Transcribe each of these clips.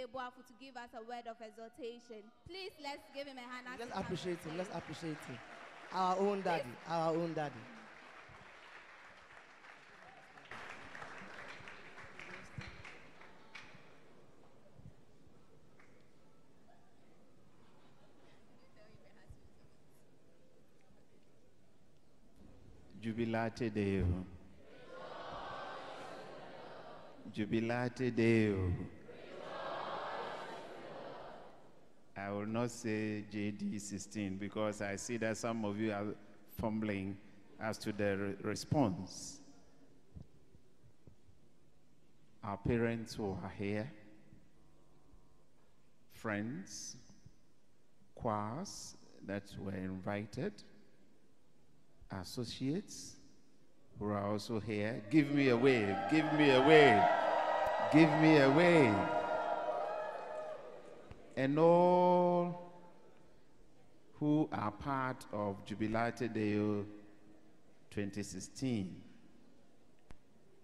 Boafo to give us a word of exhortation. Please, let's give him a hand. Let's appreciate him. Let's appreciate him. Our own daddy. Our own daddy. Jubilate Deo. Jubilate Deo. I will not say JD'16 because I see that some of you are fumbling as to the response. Our parents who are here, friends, choirs that were invited, associates who are also here. Give me a wave, give me a wave, give me a wave. And all who are part of Jubilate Deo 2016,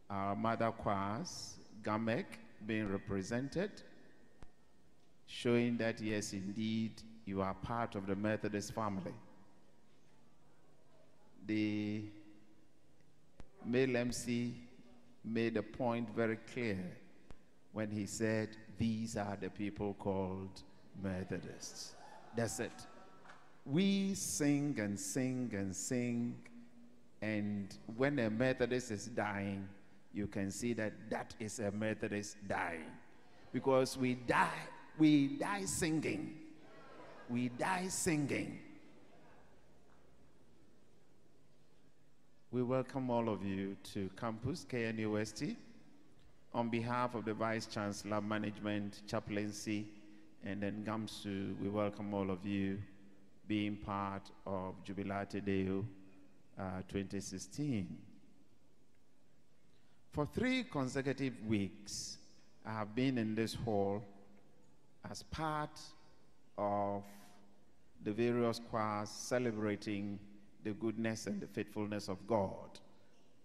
our mother choirs, GAMEC, being represented, showing that yes, indeed, you are part of the Methodist family. The male MC made a point very clear when he said, these are the people called Methodists. That's it. We sing and sing and sing, and when a Methodist is dying, you can see that that is a Methodist dying. Because we die singing. We die singing. We welcome all of you to campus KNUST. On behalf of the Vice Chancellor, Management, Chaplaincy, and then GAMSU, we welcome all of you being part of Jubilate Deo 2016. For 3 consecutive weeks, I have been in this hall as part of the various choirs celebrating the goodness and the faithfulness of God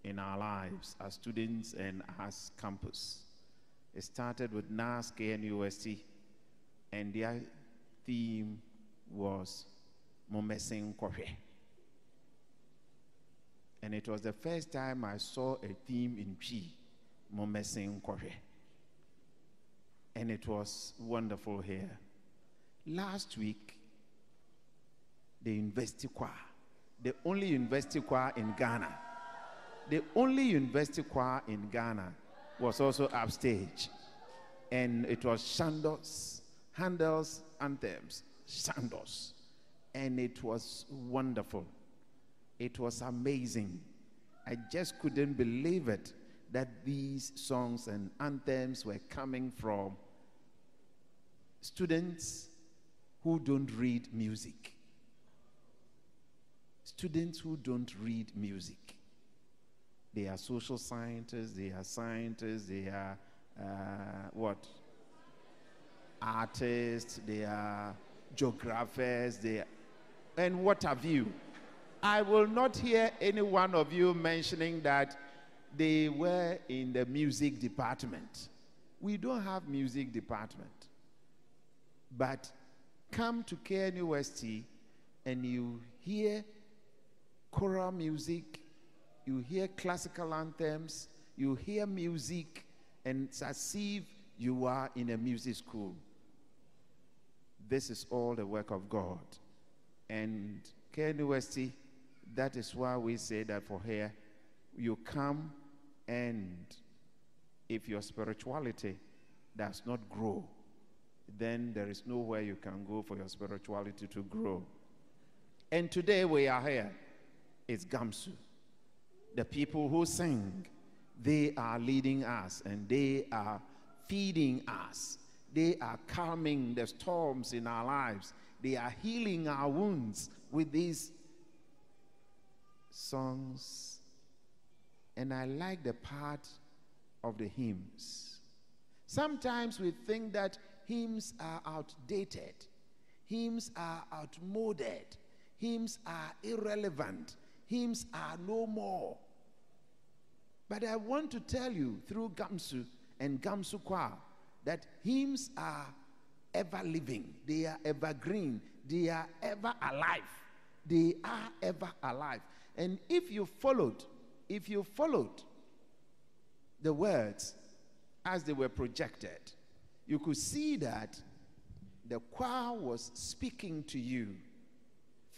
in our lives as students and as campus. It started with NAS KNUST, and their theme was Momesing Kohe. And it was the first time I saw a theme in P, Momesing Kohe. And it was wonderful here. Last week, the university choir, the only university choir in Ghana, the only university choir in Ghana was also upstage. And it was Handel's anthems, Shandos. And it was wonderful. It was amazing. I just couldn't believe it that these songs and anthems were coming from students who don't read music. Students who don't read music. They are social scientists, they are scientists, they are artists, they are geographers, and what have you. I will not hear any one of you mentioning that they were in the music department. We don't have music department. But come to KNUST and you hear choral music, you hear classical anthems, you hear music, and it's as if you are in a music school. This is all the work of God. And KNUST, that is why we say that for here, you come, and if your spirituality does not grow, then there is nowhere you can go for your spirituality to grow. And today we are here. It's GAMSU. The people who sing, they are leading us and they are feeding us. They are calming the storms in our lives. They are healing our wounds with these songs. And I like the part of the hymns. Sometimes we think that hymns are outdated. Hymns are outmoded. Hymns are irrelevant. Hymns are no more. But I want to tell you through GAMSU and GAMSU Choir that hymns are ever living, they are evergreen, they are ever alive. They are ever alive. And if you followed the words as they were projected, you could see that the choir was speaking to you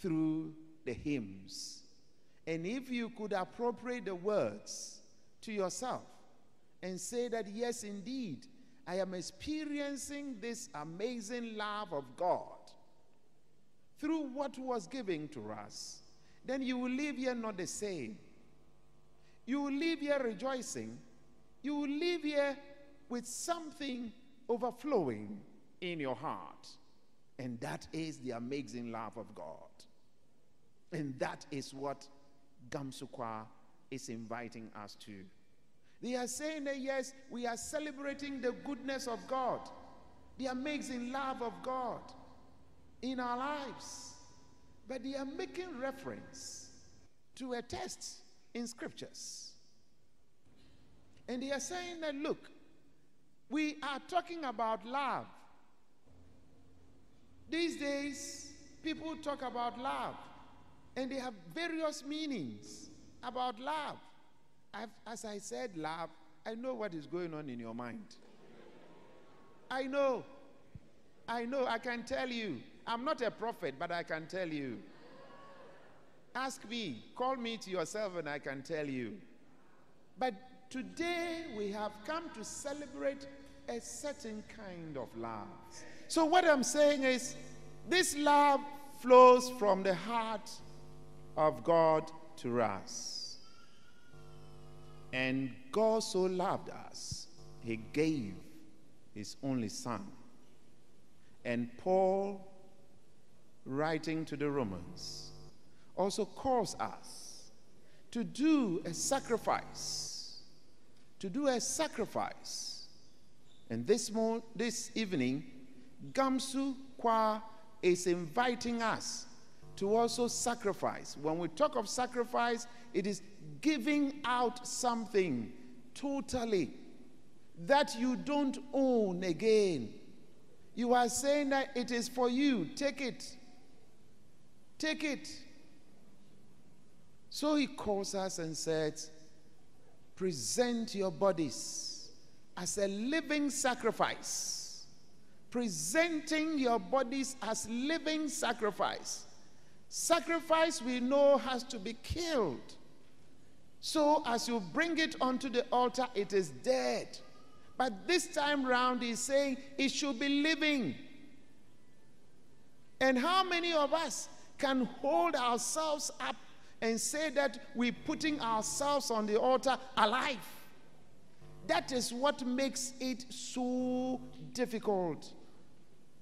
through the hymns. And if you could appropriate the words to yourself and say that, yes, indeed, I am experiencing this amazing love of God through what was given to us, then you will leave here not the same. You will leave here rejoicing. You will leave here with something overflowing in your heart. And that is the amazing love of God. And that is what Gamsukwa is inviting us to. They are saying that, yes, we are celebrating the goodness of God, the amazing love of God in our lives. But they are making reference to a text in scriptures. And they are saying that, look, we are talking about love. These days, people talk about love, and they have various meanings about love. As I said, love, I know what is going on in your mind. I know, I can tell you. I'm not a prophet, but I can tell you. Ask me, call me to yourself, and I can tell you. But today, we have come to celebrate a certain kind of love. So what I'm saying is, this love flows from the heart of God to us. And God so loved us, he gave his only son. And Paul, writing to the Romans, also calls us to do a sacrifice. To do a sacrifice. And this evening, Gamsu Kwa is inviting us to also sacrifice. When we talk of sacrifice, it is giving out something totally that you don't own again. You are saying that it is for you. Take it. Take it. So he calls us and says, present your bodies as a living sacrifice. Presenting your bodies as living sacrifice. Sacrifice, we know, has to be killed. So as you bring it onto the altar, it is dead. But this time round, he's saying it should be living. And how many of us can hold ourselves up and say that we're putting ourselves on the altar alive? That is what makes it so difficult.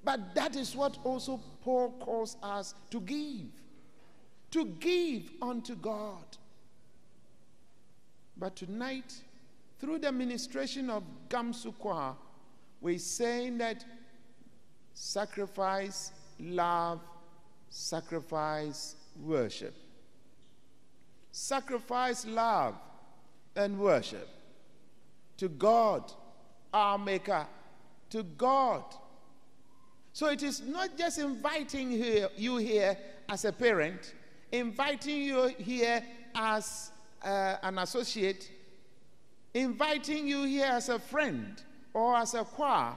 But that is what also Paul calls us to give. To give unto God. But tonight, through the ministration of Gamsukwa, we're saying that sacrifice, love, sacrifice, worship. Sacrifice, love, and worship to God, our Maker, to God. So it is not just inviting you here as a parent, inviting you here as an associate, inviting you here as a friend, or as a choir,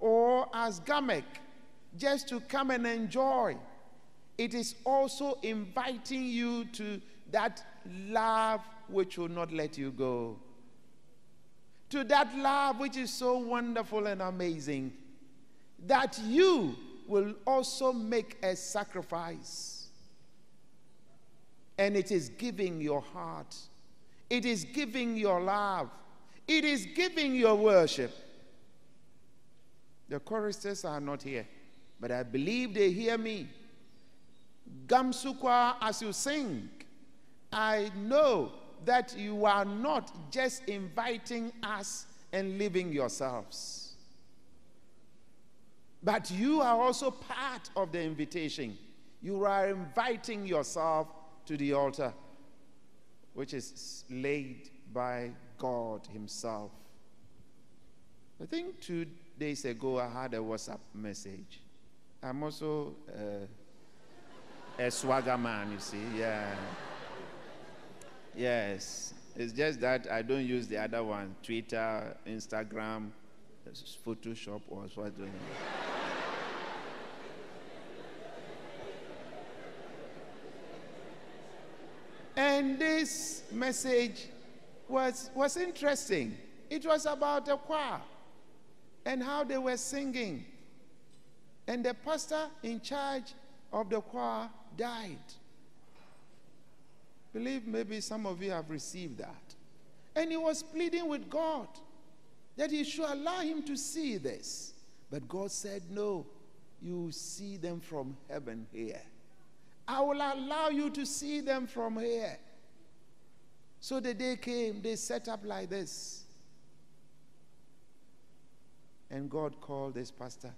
or as Gamek, just to come and enjoy. It is also inviting you to that love which will not let you go. To that love which is so wonderful and amazing, that you will also make a sacrifice. And it is giving your heart. It is giving your love. It is giving your worship. The choristers are not here, but I believe they hear me. Gamsukwa, as you sing, I know that you are not just inviting us and leaving yourselves, but you are also part of the invitation. You are inviting yourself to the altar, which is laid by God himself. I think to days ago, I had a WhatsApp message. I'm also a swagger man, you see. Yeah. Yes. It's just that I don't use the other one, Twitter, Instagram, Photoshop, or what. And this message was interesting. It was about the choir and how they were singing. And the pastor in charge of the choir died. Believe maybe some of you have received that. And he was pleading with God that he should allow him to see this. But God said, no, you see them from heaven here. I will allow you to see them from here. So the day came, they set up like this. And God called this pastor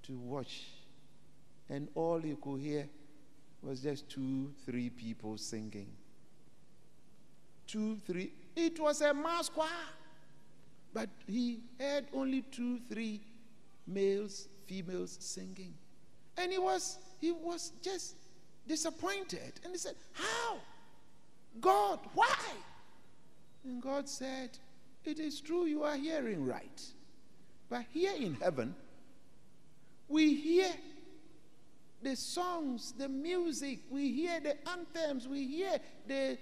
to watch. And all you could hear was just 2-3 people singing. 2-3. It was a mass choir. But he heard only 2-3 males, females singing. And he was just disappointed. And he said, how? God, why? And God said, it is true you are hearing right. But here in heaven, we hear the songs, the music, we hear the anthems, we hear the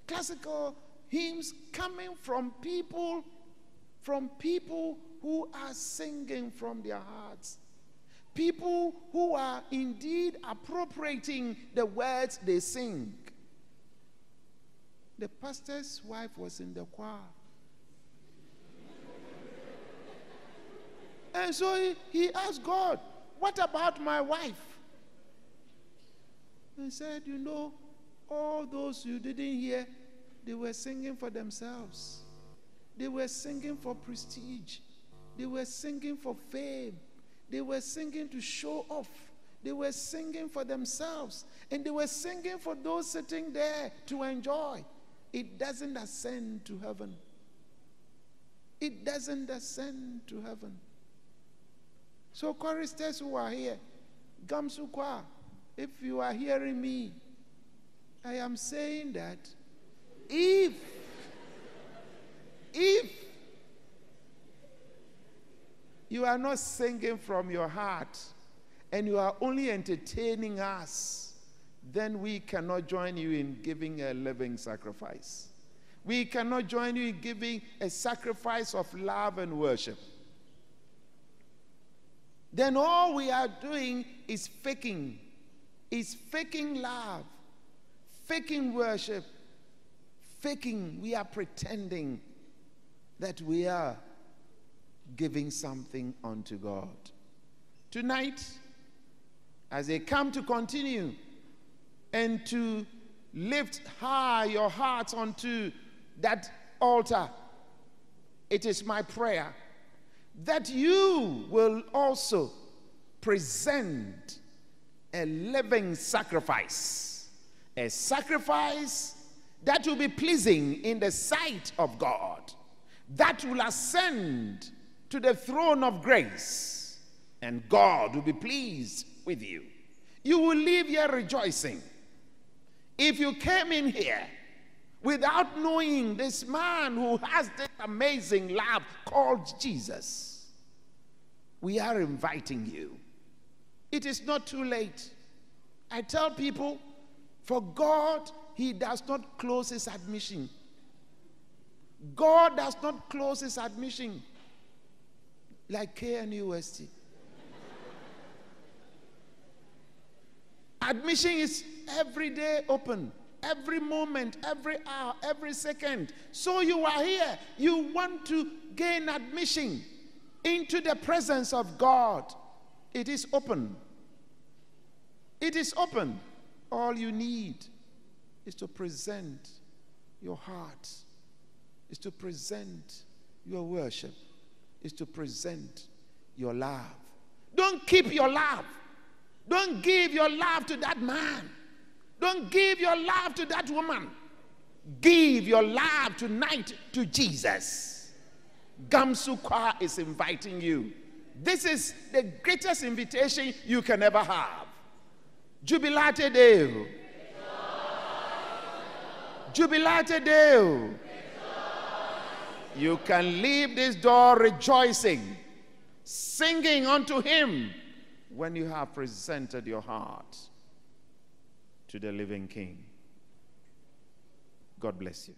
classical hymns coming from people who are singing from their hearts. People who are indeed appropriating the words they sing. The pastor's wife was in the choir. And so he asked God, what about my wife? He said, you know, all those you didn't hear, they were singing for themselves. They were singing for prestige. They were singing for fame. They were singing to show off. They were singing for themselves. And they were singing for those sitting there to enjoy. It doesn't ascend to heaven. It doesn't ascend to heaven. So choristers who are here, Gamsukwa, if you are hearing me, I am saying that if you are not singing from your heart and you are only entertaining us, then we cannot join you in giving a living sacrifice. We cannot join you in giving a sacrifice of love and worship. Then all we are doing is faking love, faking worship, we are pretending that we are giving something unto God. Tonight, as they come to continue and to lift high your hearts onto that altar, it is my prayer that you will also present a living sacrifice, a sacrifice that will be pleasing in the sight of God, that will ascend to the throne of grace, and God will be pleased with you. You will leave here rejoicing. If you came in here without knowing this man who has this amazing love called Jesus, we are inviting you. It is not too late. I tell people, for God, he does not close his admission. God does not close his admission like KNUST. Admission is every day open, every moment, every hour, every second. So you are here. You want to gain admission into the presence of God. It is open. It is open. All you need is to present your heart, is to present your worship, is to present your love. Don't keep your love. Don't give your love to that man. Don't give your love to that woman. Give your love tonight to Jesus. Gamsu Choir is inviting you. This is the greatest invitation you can ever have. Jubilate Deo. Jubilate Deo. You can leave this door rejoicing, singing unto him when you have presented your heart to the living King. God bless you.